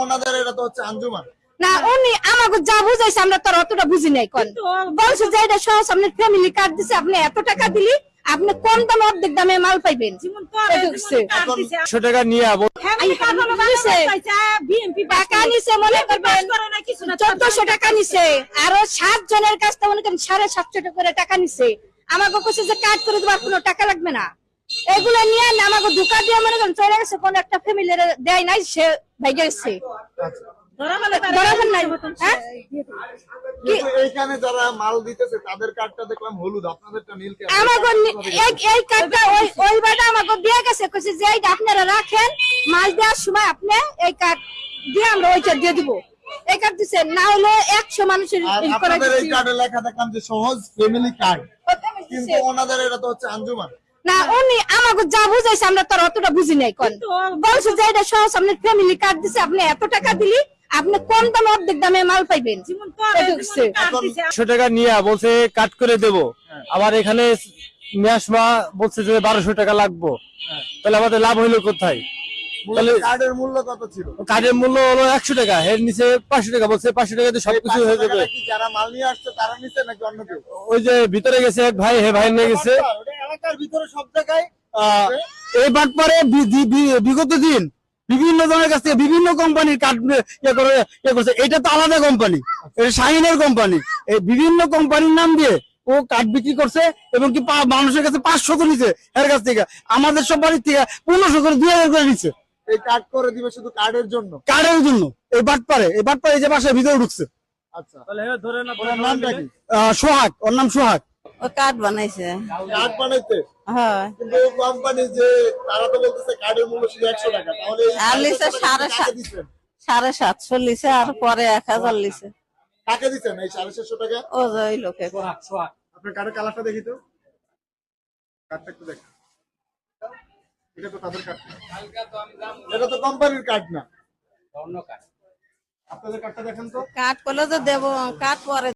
ওনাদের এটা তো হচ্ছে আঞ্জুমান। না উনি আমাকে যা বুঝাইছে আমরা তো অতটা বুঝি নাই। কোন বলছে যে এটা সহজ, আপনি ফ্যামিলি কার্ড দিছে, আপনি এত টাকা দিলি আপনি কম দামে অর্ধেক দামে মাল পাইবেন। 100 টাকা নিয়ে টাকা নিছে মনে করবেন 1400 টাকা নিছে, আরো 7 জনের কাছ থেকে মনে করেন 750 টাকা করে টাকা নিছে। আমাকে কইছে যে কার্ড করে দেবার কোনো টাকা লাগবে না। এগুলো নিয়ে আমাকে ধোকা দিয়ে মনে করেন চলে গেছে, কোন একটা ফ্যামিলির দেয় নাই, সে ভাইগে গেছে। এইখানে যারা মাল দিতেছে তাদের কার্ডটা দেখলাম হলুদ, আপনাদেরটা নীল কেন? আমাকে এই কার্ডটা ওই বাড়া আমাকে দিয়ে গেছে, কইছে যে এইটা আপনারা রাখেন, মাল দেওয়ার সময় আপনি এই কার্ড দিয়ে আমরা ওইটা দিয়ে দিব। এই কার্ড দিছে, না হলো 100 মানুষের আপনাদের এই কার্ডে লেখা দেখলাম যে সহজ ফ্যামিলি কার্ড, কিন্তু ওনাদের এটা তো হচ্ছে আঞ্জুমান। না উনি আমাকে যা বুঝাইছে আমরা তো অতটা বুঝি নাই। কোন বলছে যে এটা সহজ, আপনি ফ্যামিলি কার্ড দিছে, আপনি এত টাকা দিলি আপনি কম দামে অর্ধেক দামে মাল পাইবেন। 100 টাকা নিয়ে বলছে কাট করে দেব। আবার এখানে মিয়াসমা বলছে যে 1200 টাকা লাগবে। তাহলে আমাদের লাভ হইলো কোথায়? তাহলে কার্ডের মূল্য কত ছিল? কার্ডের মূল্য হলো 100 টাকা, এর নিচে 500 টাকা বলছে। 500 টাকাতে সবকিছু হয়ে যাবে। যারা মাল নিয়ে আসছে তারা নিছে নাকি অন্য কেউ? ওই যে ভিতরে গেছে এক ভাই, হে ভাই নিয়ে গেছে। এলাকার ভিতরে সব জায়গায় এই বাটপারে বিগত দিন বিভিন্ন জনের কাছ থেকে বিভিন্ন কোম্পানির কার্ড করছে। এটা তো আলাদা কোম্পানি, এটা শাহিনের কোম্পানি। এই বিভিন্ন কোম্পানির নাম দিয়ে ও কার্ড বিক্রি করছে এবং কি মানুষের কাছে 500 তো নিছে এর কাছ থেকে, আমাদের সব বাড়ির থেকে 1500 করে 2000 করে নিচ্ছে। এই কার্ড করে দিবে শুধু কার্ডের জন্য, কার্ডের জন্য। এই বাটপারে এই যে বাসার ভিতরে ঢুকছে। আচ্ছা, ওনার নামটা কি? সোহাগ, ওর নাম সোহাগ। ও কার্ড বানাইছে। কার্ড বানাইতে? হ্যাঁ। কিন্তু কোম্পানি যে তারা তো বলতেছে কার্ডের মূল্য শুধু 100 টাকা, তাহলে আর লিছে 750 লিছে, আর পরে 1000 লিছে। কাকে দিচ্ছেন এই 750 টাকা? ও যে ওই লোকে। আপনার কার্ডের কালারটা দেখি তো, কার্ডটা একটু দেখেন। এটা তো তাদের কার্ড, এটা তো কোম্পানির কার্ড না, অন্য কার্ড। আপনাদের কার্ডটা দেখেন তো। কার্ড করলে তো দেবো, কার্ড পরে